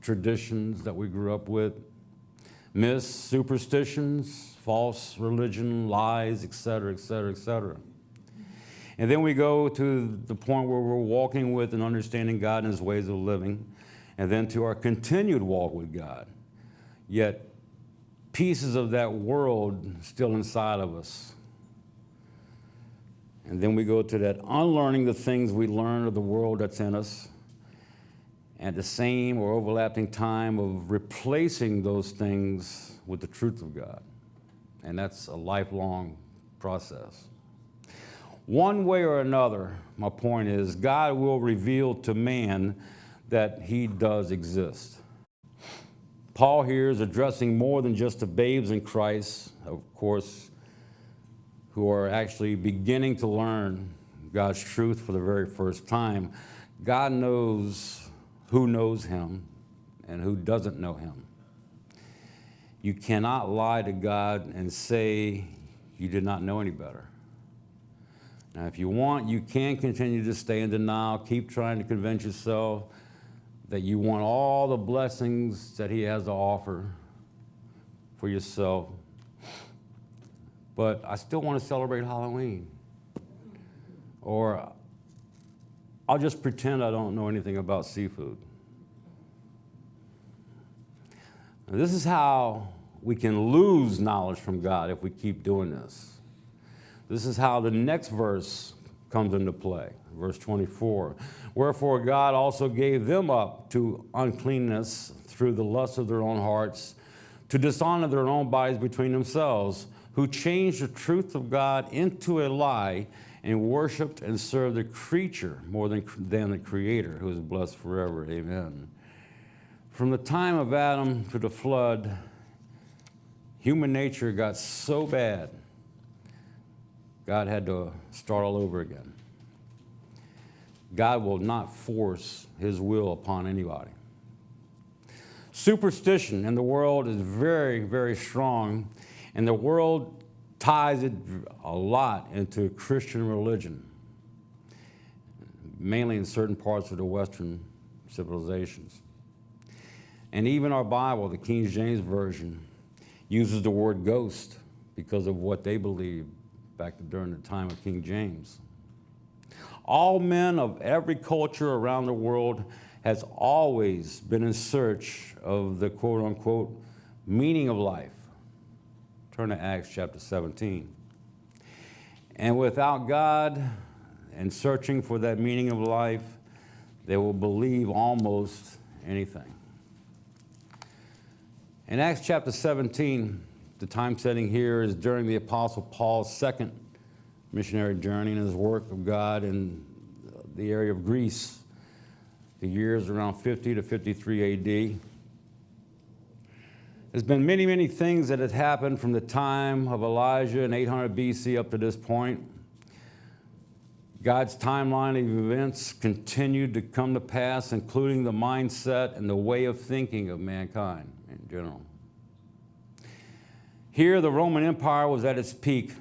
traditions that we grew up with, myths, superstitions, false religion, lies, etc., etc., etc. And then we go to the point where we're walking with and understanding God and his ways of living, and then to our continued walk with God. Yet pieces of that world still inside of us. And then we go to that unlearning the things we learned of the world that's in us, at the same or overlapping time of replacing those things with the truth of God. And that's a lifelong process. One way or another, my point is, God will reveal to man that he does exist. Paul here is addressing more than just the babes in Christ, of course, who are actually beginning to learn God's truth for the very first time. God knows who knows him and who doesn't know him. You cannot lie to God and say you did not know any better. Now, if you want, you can continue to stay in denial, keep trying to convince yourself that you want all the blessings that he has to offer for yourself. But I still want to celebrate Halloween. Or I'll just pretend I don't know anything about seafood. Now, this is how we can lose knowledge from God if we keep doing this. This is how the next verse comes into play, verse 24. "Wherefore God also gave them up to uncleanness through the lust of their own hearts, to dishonor their own bodies between themselves, who changed the truth of God into a lie, and worshiped and served the creature more than the Creator, who is blessed forever. Amen." From the time of Adam to the flood, human nature got so bad, God had to start all over again. God will not force his will upon anybody. Superstition in the world is very, very strong, and the world ties it a lot into Christian religion, mainly in certain parts of the Western civilizations. And even our Bible, the King James Version, uses the word ghost because of what they believed back during the time of King James. All men of every culture around the world has always been in search of the quote-unquote meaning of life. Turn to Acts chapter 17. And without God and searching for that meaning of life, they will believe almost anything. In Acts chapter 17, the time setting here is during the Apostle Paul's second missionary journey and his work of God in the area of Greece. The years around 50 to 53 AD. There's been many, many things that have happened from the time of Elijah in 800 BC up to this point. God's timeline of events continued to come to pass, including the mindset and the way of thinking of mankind in general. Here, the Roman Empire was at its peak,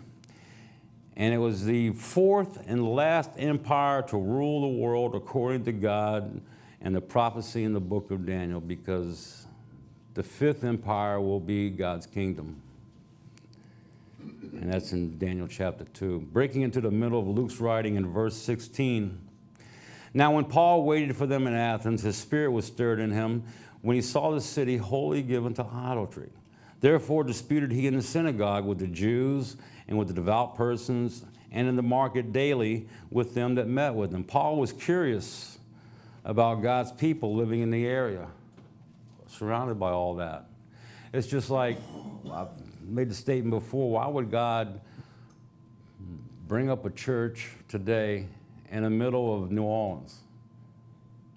and it was the fourth and last empire to rule the world according to God and the prophecy in the book of Daniel, because the fifth empire will be God's kingdom. And that's in Daniel chapter 2. Breaking into the middle of Luke's writing in verse 16. Now when Paul waited for them in Athens, his spirit was stirred in him when he saw the city wholly given to idolatry. Therefore disputed he in the synagogue with the Jews and with the devout persons, and in the market daily with them that met with him. Paul was curious about God's people living in the area, surrounded by all that. It's just like, I've made the statement before, why would God bring up a church today in the middle of New Orleans,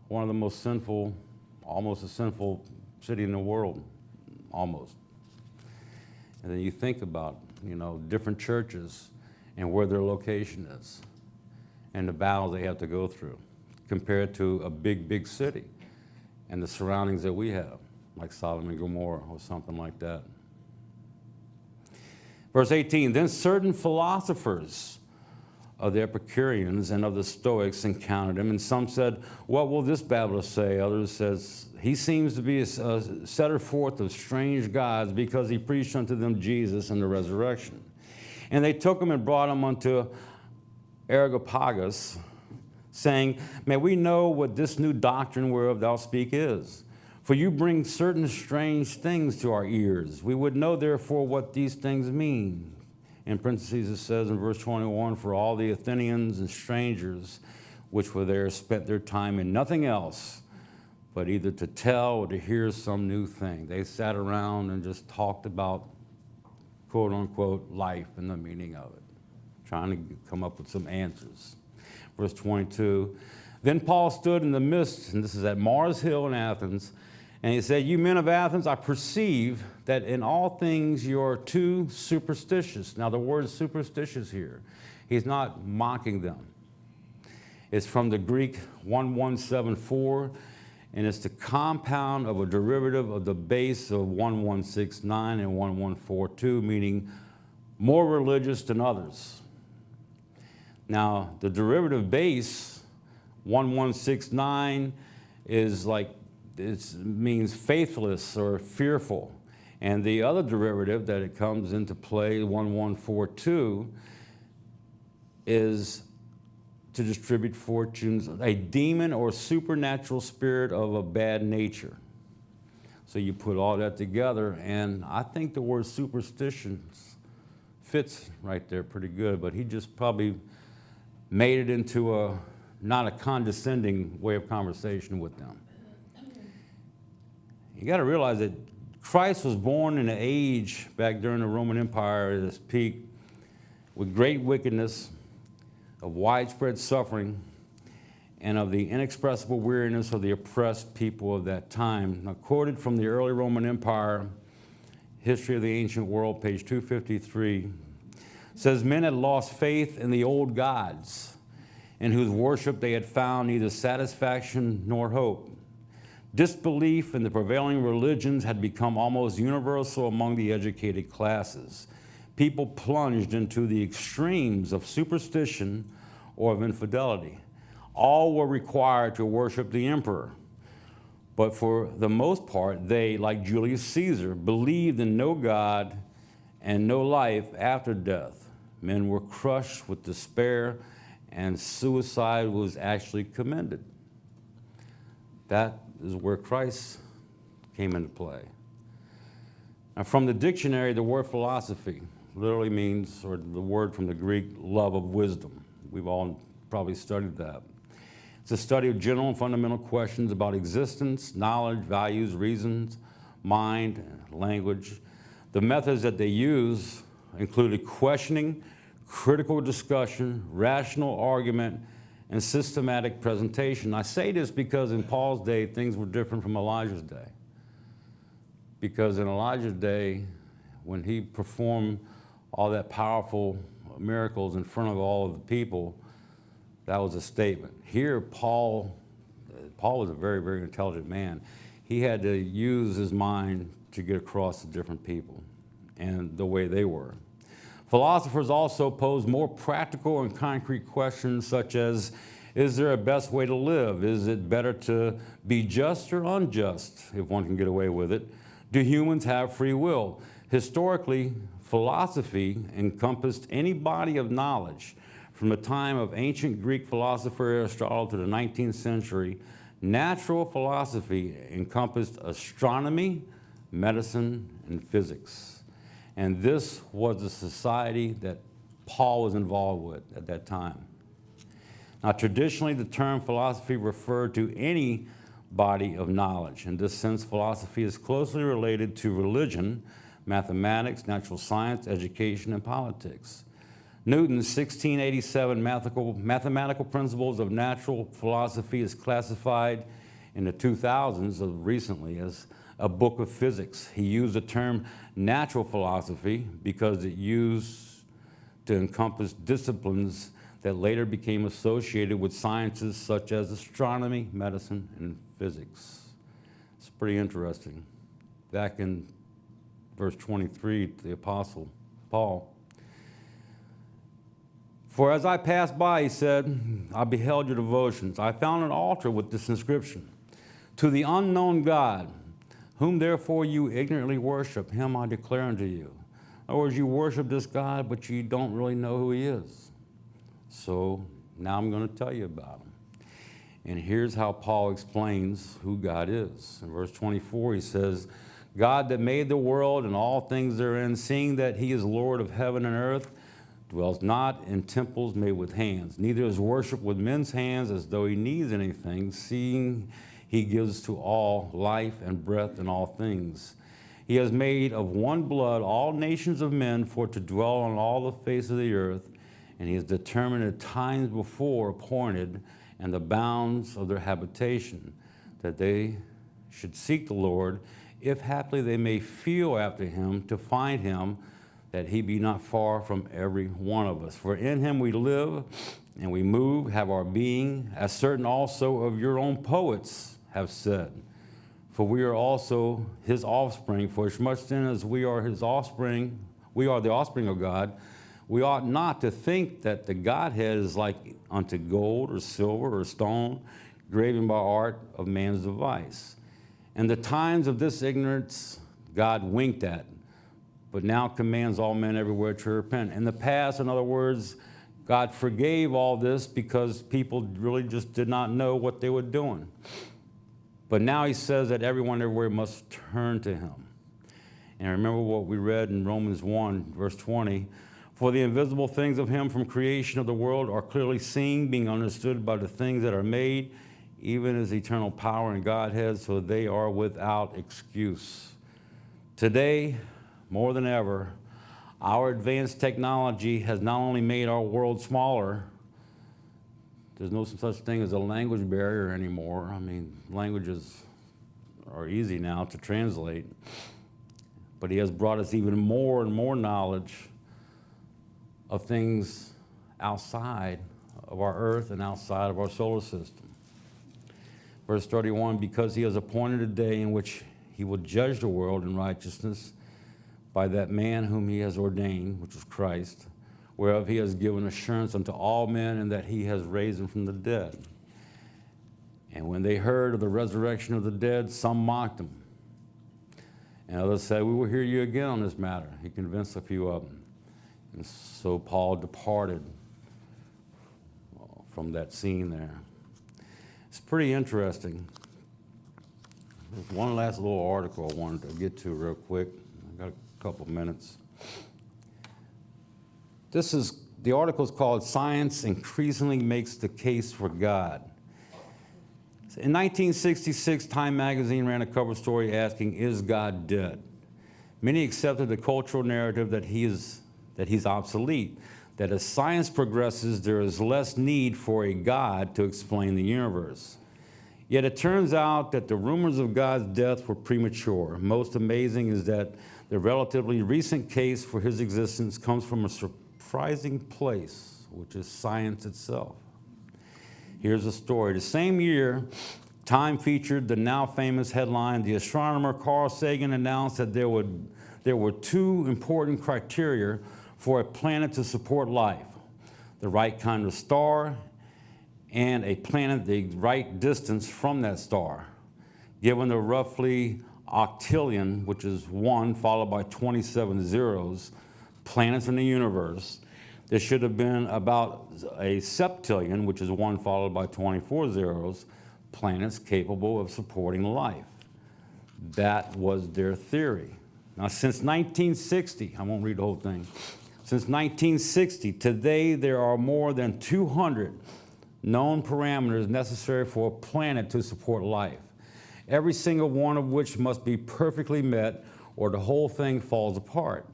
one of the most sinful, almost a sinful city in the world, almost. And then you think about, different churches and where their location is and the battles they have to go through compared to a big, big city and the surroundings that we have, like Sodom and Gomorrah or something like that. Verse 18, then certain philosophers of the Epicureans and of the Stoics encountered him, and some said, what will this babbler say? Others says, he seems to be a setter forth of strange gods, because he preached unto them Jesus and the resurrection. And they took him and brought him unto Areopagus, saying, may we know what this new doctrine whereof thou speak is? For you bring certain strange things to our ears. We would know therefore what these things mean. In parentheses it says in verse 21, for all the Athenians and strangers which were there spent their time in nothing else but either to tell or to hear some new thing. They sat around and just talked about, quote unquote, life and the meaning of it, trying to come up with some answers. Verse 22, then Paul stood in the midst, and this is at Mars Hill in Athens, and he said, you men of Athens, I perceive that in all things you are too superstitious. Now the word superstitious here, he's not mocking them. It's from the Greek 1174, and it's the compound of a derivative of the base of 1169 and 1142, meaning more religious than others. Now, the derivative base, 1169, is like, it means faithless or fearful. And the other derivative that it comes into play, 1142, is to distribute fortunes, a demon or supernatural spirit of a bad nature. So you put all that together, and I think the word superstitions fits right there pretty good, but he just probably made it into not a condescending way of conversation with them. You got to realize that Christ was born in an age back during the Roman Empire at its peak with great wickedness, of widespread suffering, and of the inexpressible weariness of the oppressed people of that time. Now, quoted from the early Roman Empire, History of the Ancient World, page 253, says, men had lost faith in the old gods, in whose worship they had found neither satisfaction nor hope. Disbelief in the prevailing religions had become almost universal among the educated classes. People plunged into the extremes of superstition or of infidelity. All were required to worship the emperor. But for the most part, they, like Julius Caesar, believed in no God and no life after death. Men were crushed with despair, and suicide was actually commended. That is where Christ came into play. Now, from the dictionary, the word philosophy literally means, or the word from the Greek, love of wisdom. We've all probably studied that. It's a study of general and fundamental questions about existence, knowledge, values, reasons, mind, language. The methods that they use included questioning, critical discussion, rational argument, and systematic presentation. I say this because in Paul's day, things were different from Elijah's day. Because in Elijah's day, when he performed all that powerful miracles in front of all of the people, that was a statement. Here, Paul was a very, very intelligent man. He had to use his mind to get across to different people and the way they were. Philosophers also pose more practical and concrete questions such as, is there a best way to live? Is it better to be just or unjust, if one can get away with it? Do humans have free will? Historically, philosophy encompassed any body of knowledge. From the time of ancient Greek philosopher Aristotle to the 19th century, natural philosophy encompassed astronomy, medicine, and physics. And this was the society that Paul was involved with at that time. Now, traditionally, the term philosophy referred to any body of knowledge. In this sense, philosophy is closely related to religion, mathematics, natural science, education, and politics. Newton's 1687 mathematical principles of natural philosophy is classified in the 2000s, recently, as a book of physics. He used the term natural philosophy because it used to encompass disciplines that later became associated with sciences such as astronomy, medicine, and physics. It's pretty interesting. Back in verse 23, the Apostle Paul, for as I passed by, he said, I beheld your devotions. I found an altar with this inscription, to the unknown God, whom therefore you ignorantly worship, him I declare unto you. In other words, you worship this God, but you don't really know who he is. So now I'm going to tell you about him. And here's how Paul explains who God is. In verse 24, he says, God that made the world and all things therein, seeing that he is Lord of heaven and earth, dwells not in temples made with hands, neither is worship with men's hands as though he needs anything, seeing he gives to all life and breath and all things. He has made of one blood all nations of men for to dwell on all the face of the earth, and he has determined at times before appointed and the bounds of their habitation, that they should seek the Lord, if haply they may feel after him, to find him, that he be not far from every one of us. For in him we live and we move, have our being, as certain also of your own poets have said. For we are also his offspring, for as much then as we are his offspring, we are the offspring of God, we ought not to think that the Godhead is like unto gold or silver or stone, graven by art of man's device. In the times of this ignorance, God winked at, but now commands all men everywhere to repent. In the past, in other words, God forgave all this because people really just did not know what they were doing. But now he says that everyone everywhere must turn to him. And remember what we read in Romans 1, verse 20, for the invisible things of him from creation of the world are clearly seen, being understood by the things that are made, even his eternal power and Godhead, so they are without excuse. Today, more than ever, our advanced technology has not only made our world smaller, there's no such thing as a language barrier anymore. I mean, languages are easy now to translate, but he has brought us even more and more knowledge of things outside of our earth and outside of our solar system. Verse 31, because he has appointed a day in which he will judge the world in righteousness by that man whom he has ordained, which is Christ, whereof he has given assurance unto all men, and that he has raised him from the dead. And when they heard of the resurrection of the dead, some mocked him. And others said, we will hear you again on this matter. He convinced a few of them. And so Paul departed from that scene there. It's pretty interesting. There's one last little article I wanted to get to real quick. I've got a couple minutes. The article is called Science Increasingly Makes the Case for God. In 1966, Time magazine ran a cover story asking, is God dead? Many accepted the cultural narrative that he's obsolete, that as science progresses, there is less need for a God to explain the universe. Yet it turns out that the rumors of God's death were premature. Most amazing is that the relatively recent case for his existence comes from a surprising place, which is science itself. Here's a story. The same year, Time featured the now famous headline, "The astronomer Carl Sagan announced that there were two important criteria for a planet to support life: the right kind of star and a planet the right distance from that star. Given the roughly octillion, which is 1 followed by 27 zeros, planets in the universe, there should have been about a septillion, which is 1 followed by 24 zeros, planets capable of supporting life." That was their theory. Now, since 1960, I won't read the whole thing. Since 1960, today there are more than 200 known parameters necessary for a planet to support life, every single one of which must be perfectly met or the whole thing falls apart.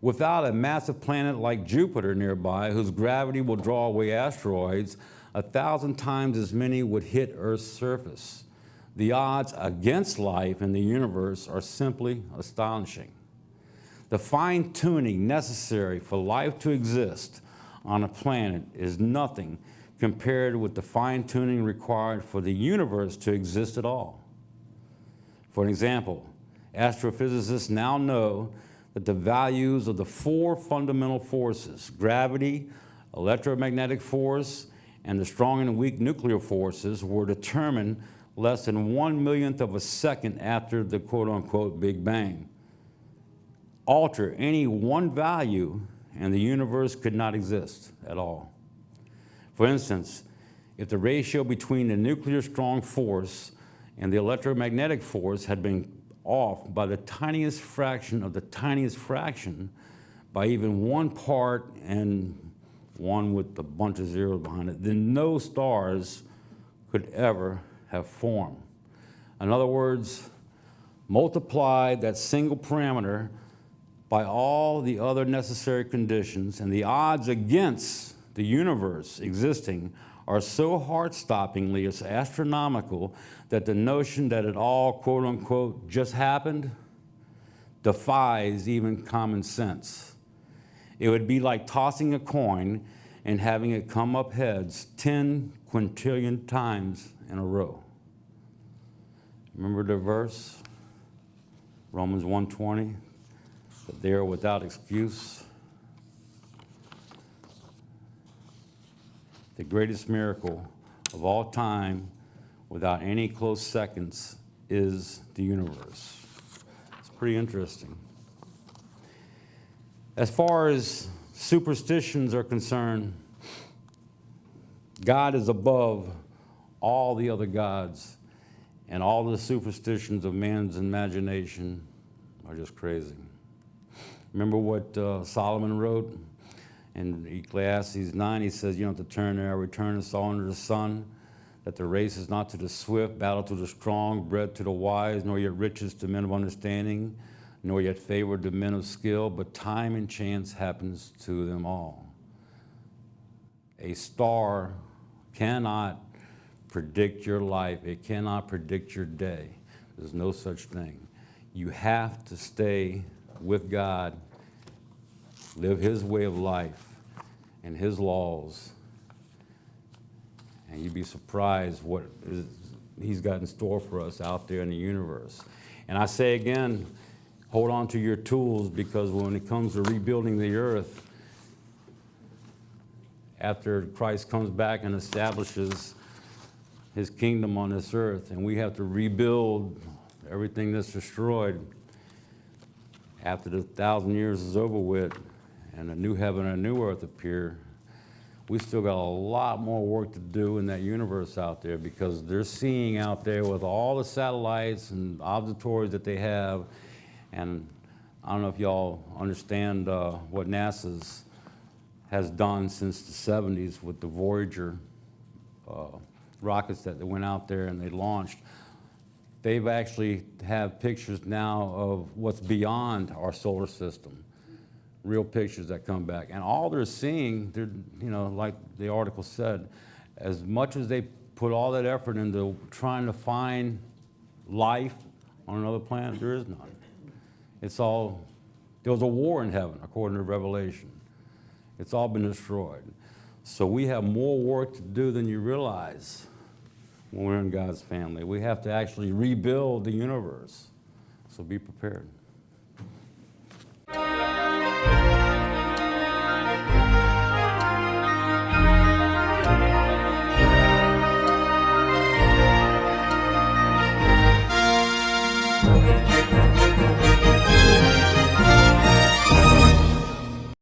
Without a massive planet like Jupiter nearby, whose gravity will draw away asteroids, 1,000 times as many would hit Earth's surface. The odds against life in the universe are simply astonishing. The fine-tuning necessary for life to exist on a planet is nothing compared with the fine-tuning required for the universe to exist at all. For example, astrophysicists now know that the values of the 4 fundamental forces, gravity, electromagnetic force, and the strong and weak nuclear forces, were determined less than 1/millionth of a second after the quote-unquote Big Bang. Alter any one value and the universe could not exist at all. For instance, if the ratio between the nuclear strong force and the electromagnetic force had been off by the tiniest fraction of the tiniest fraction, by even 1 part and 1 with a bunch of zeros behind it, then no stars could ever have formed. In other words, multiply that single parameter by all the other necessary conditions, and the odds against the universe existing are so heart-stoppingly astronomical that the notion that it all, quote unquote, just happened defies even common sense. It would be like tossing a coin and having it come up heads 10 quintillion times in a row. Remember the verse? Romans 1:20, that they are without excuse. The greatest miracle of all time, without any close seconds, is the universe. It's pretty interesting. As far as superstitions are concerned, God is above all the other gods, and all the superstitions of man's imagination are just crazy. Remember what Solomon wrote in Ecclesiastes 9? He says, "You don't have to turn there, return us all under the sun, that the race is not to the swift, battle to the strong, bread to the wise, nor yet riches to men of understanding, nor yet favor to men of skill, but time and chance happens to them all." A star cannot predict your life. It cannot predict your day. There's no such thing. You have to stay with God, live His way of life and His laws, and you'd be surprised what He's got in store for us out there in the universe. And I say again, hold on to your tools, because when it comes to rebuilding the earth, after Christ comes back and establishes His kingdom on this earth, and we have to rebuild everything that's destroyed, after the 1,000 years is over with and a new heaven and a new earth appear, we still got a lot more work to do in that universe out there, because they're seeing out there with all the satellites and observatories that they have. And I don't know if y'all understand what NASA has done since the 70s with the Voyager rockets that they went out there and they launched. They've actually have pictures now of what's beyond our solar system. real pictures that come back. And all they're seeing, like the article said, as much as they put all that effort into trying to find life on another planet, there is none. There was a war in heaven, according to Revelation. It's all been destroyed. So we have more work to do than you realize when we're in God's family. We have to actually rebuild the universe. So be prepared.